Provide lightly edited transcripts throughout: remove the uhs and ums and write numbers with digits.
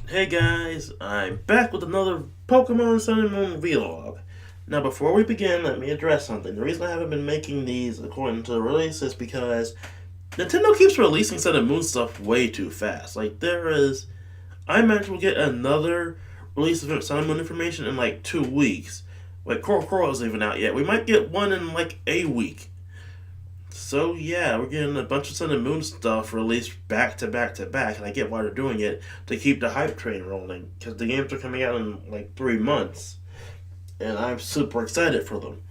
Hey guys, I'm back with another Pokemon Sun and Moon vlog. Now, before we begin, let me address something. The reason I haven't been making these according to the release is because Nintendo keeps releasing Sun and Moon stuff way too fast. I imagine we'll get another release of Sun and Moon information in like 2 weeks. Like, Coral isn't even out yet. We might get one in like a week. So yeah, we're getting a bunch of Sun and Moon stuff released back to back to back, and I get why they're doing it to keep the hype train rolling because the games are coming out in like 3 months, and I'm super excited for them.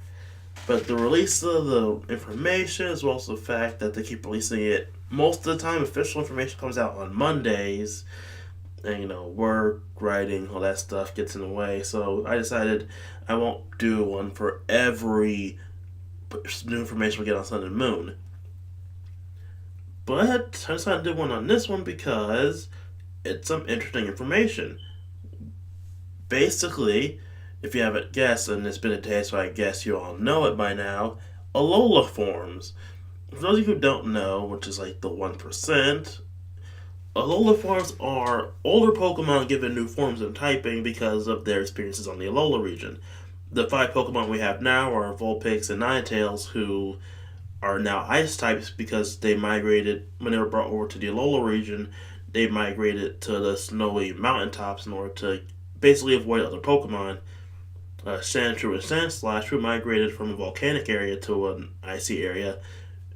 But the release of the information, as well as the fact that they keep releasing it most of the time, official information comes out on Mondays, and work, writing, all that stuff gets in the way. So I decided I won't do one for every new information we get on Sun and Moon. But I decided to do one on this one because it's some interesting information. Basically, if you haven't guessed, and it's been a day, so I guess you all know it by now, Alola Forms. For those of you who don't know, which is like the 1%, Alola Forms are older Pokemon given new forms and typing because of their experiences on the Alola region. The five Pokemon we have now are Vulpix and Ninetales, who are now ice types because they migrated when they were brought over to the Alola region. They migrated to the snowy mountaintops in order to basically avoid other Pokemon. Sandshrew and Sandslash, who migrated from a volcanic area to an icy area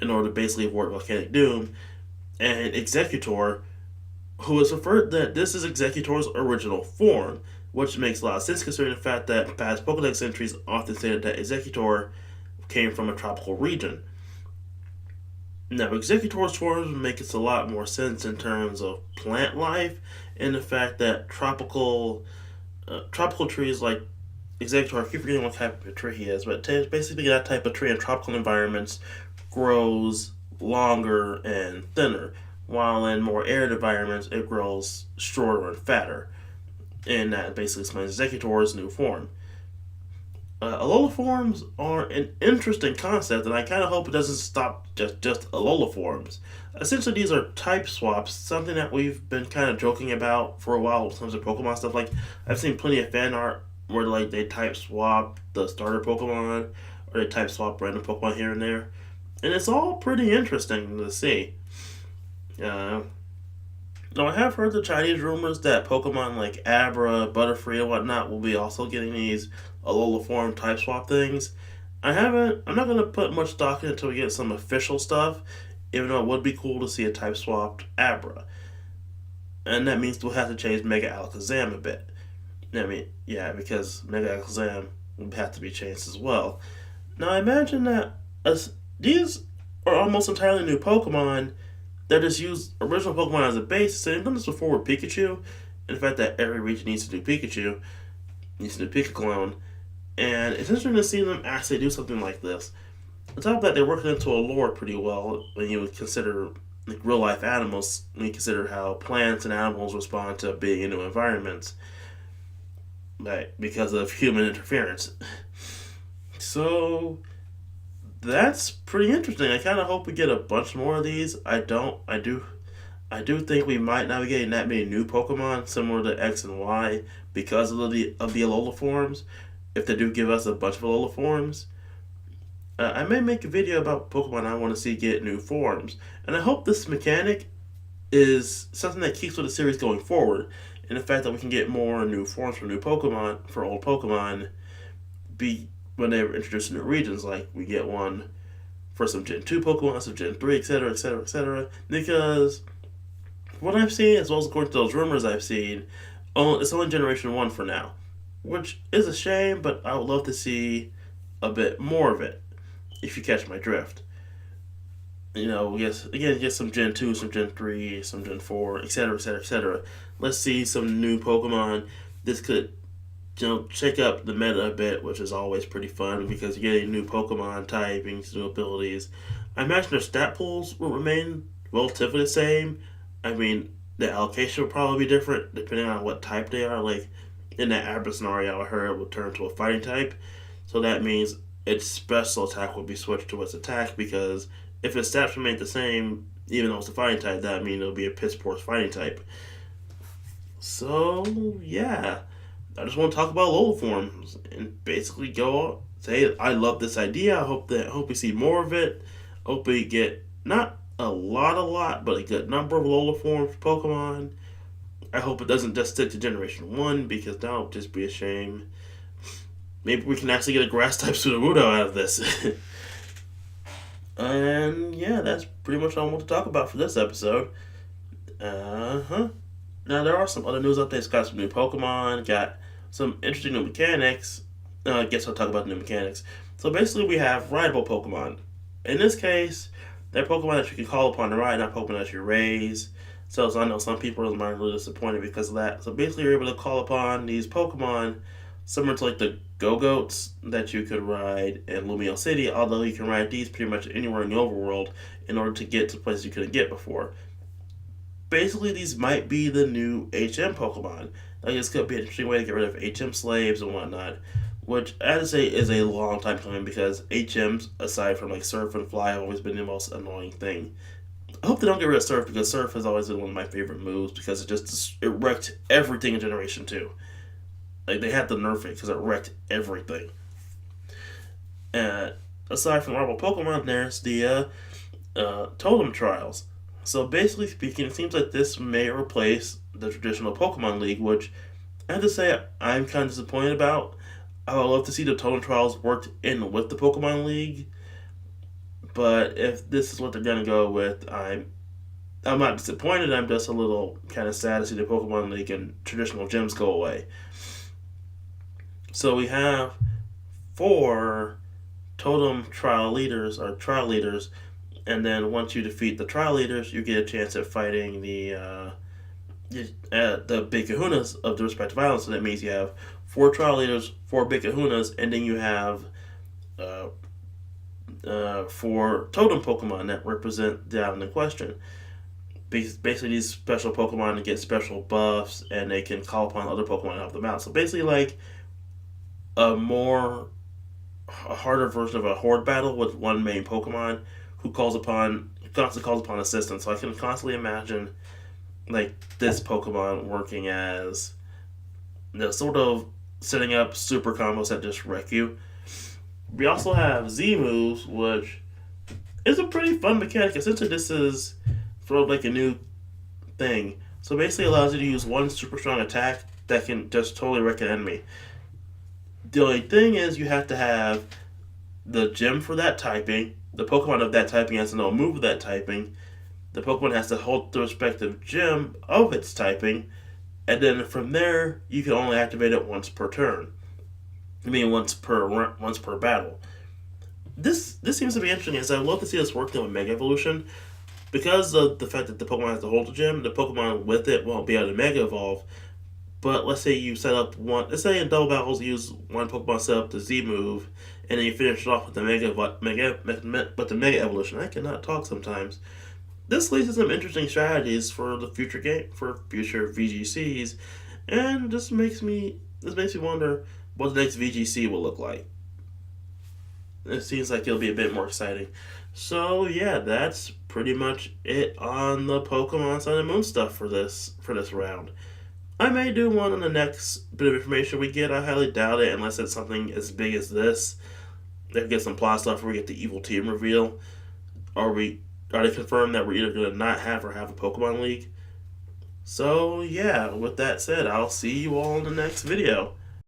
in order to basically avoid volcanic doom. And Executor, who is referred that this is Executor's original form, which makes a lot of sense considering the fact that past Pokedex entries often stated that Executor came from a tropical region. Now, Executor's forms make it a lot more sense in terms of plant life and the fact that tropical trees like Executor, I keep forgetting what type of tree he is, but basically that type of tree in tropical environments grows longer and thinner, while in more arid environments it grows shorter and fatter. And that basically explains Executor's new form. Alola forms are an interesting concept, and I kind of hope it doesn't stop just Alola forms. Essentially, these are type swaps, something that we've been kind of joking about for a while in terms of Pokemon stuff. Like I've seen plenty of fan art where like they type swap the starter Pokemon or they type swap random Pokemon here and there, and it's all pretty interesting to see. Uh, Now, I have heard the Chinese rumors that Pokemon like Abra, Butterfree, and whatnot will be also getting these Alola form type swap things. I'm not going to put much stock in it until we get some official stuff, even though it would be cool to see a type swapped Abra. And that means we'll have to change Mega Alakazam a bit. I mean, yeah, because Mega Alakazam will have to be changed as well. Now, I imagine that these are almost entirely new Pokemon that just use original Pokemon as a base. So they've done this before with Pikachu. And the fact that every region needs to do Pikachu, needs to do Pika Clone. And it's interesting to see them actually do something like this. On top of that, they're working into a lore pretty well when you would consider like real life animals, when you consider how plants and animals respond to being in new environments, right, because of human interference. So that's pretty interesting. I kind of hope we get a bunch more of these. I don't. I do think we might not be getting that many new Pokemon similar to X and Y because of the Alola forms. If they do give us a bunch of Alola forms, I may make a video about Pokemon I want to see get new forms, and I hope this mechanic is something that keeps with the series going forward. And the fact that we can get more new forms for new Pokemon for old Pokemon, be when they introduce new regions, like we get one for some Gen 2 Pokemon, some Gen 3, etc., etc., etc. Because what I've seen, as well as according to those rumors I've seen, it's only Generation 1 for now. Which is a shame, but I would love to see a bit more of it, if you catch my drift. Yes, again, get some Gen 2, some Gen 3, some Gen 4, etc., etc., etc. Let's see some new Pokemon. This could check up the meta a bit, which is always pretty fun because you're getting new Pokemon typings, new abilities. I imagine their stat pools will remain relatively the same. I mean, the allocation will probably be different depending on what type they are. Like in that Abra scenario, I heard it will turn to a fighting type, so that means its special attack will be switched to its attack because if its stats remain the same, even though it's a fighting type, that means it'll be a piss poor fighting type. So yeah, I just want to talk about Alola Forms and basically go say I love this idea. I hope we see more of it. Hope we get not a lot, but a good number of Alola Forms Pokemon. I hope it doesn't just stick to Generation 1 because that would just be a shame. Maybe we can actually get a Grass type Sudowoodo out of this. And yeah, that's pretty much all I want to talk about for this episode. Uh huh. Now there are some other news updates. Got some new Pokemon. Got some interesting new mechanics. I guess I'll talk about the new mechanics. So basically, we have rideable Pokemon. In this case, they're Pokemon that you can call upon to ride, not Pokemon that you raise. So I know some people are really disappointed because of that. So basically, you're able to call upon these Pokemon similar to like the Go-Goats that you could ride in Lumio City, although you can ride these pretty much anywhere in the overworld in order to get to places you couldn't get before. Basically, these might be the new HM Pokemon. Like, this could be an interesting way to get rid of HM slaves and whatnot, which I have to say is a long time coming because HMs, aside from like Surf and Fly, have always been the most annoying thing. I hope they don't get rid of Surf because Surf has always been one of my favorite moves because it wrecked everything in Generation 2. Like, they had to nerf it because it wrecked everything. And aside from normal Pokemon, there's the Totem Trials. So basically speaking, it seems like this may replace the traditional Pokemon League, which I have to say I'm kind of disappointed about. I would love to see the Totem Trials worked in with the Pokemon League, but if this is what they're gonna go with, I'm not disappointed. I'm just a little kind of sad to see the Pokemon League and traditional gyms go away. So we have four Totem Trial leaders or trial leaders, and then once you defeat the trial leaders, you get a chance at fighting the big kahunas of the respective islands. So that means you have four trial leaders, four big kahunas, and then you have uh, four totem Pokemon that represent the island in question. Basically, these special Pokemon get special buffs, and they can call upon other Pokemon to help them out. So basically, like a harder version of a horde battle with one main Pokemon who constantly calls upon assistance. So I can constantly imagine like this Pokemon working as the sort of setting up super combos that just wreck you. We also have Z moves, which is a pretty fun mechanic. Essentially, this is sort of like a new thing. So basically, it allows you to use one super strong attack that can just totally wreck an enemy. The only thing is, you have to have the gym for that typing. The Pokemon of that typing has to know a move of that typing. The Pokemon has to hold the respective gym of its typing, and then from there, you can only activate it once per turn. I mean, once per battle. This seems to be interesting, as I would love to see this work in a Mega Evolution. Because of the fact that the Pokemon has to hold the gym, the Pokemon with it won't be able to Mega Evolve. But let's say you set up one. Let's say in double battles, you use one Pokemon set up the Z move, and then you finish it off with the Mega Evolution. I cannot talk sometimes. This leads to some interesting strategies for the future VGCs, and this makes me wonder what the next VGC will look like. It seems like it'll be a bit more exciting. So yeah, that's pretty much it on the Pokemon Sun and Moon stuff for this round. I may do one on the next bit of information we get. I highly doubt it unless it's something as big as this. They get some plot stuff where we get the evil team reveal. Are they confirmed that we're either gonna not have or have a Pokemon League? So yeah, with that said, I'll see you all in the next video.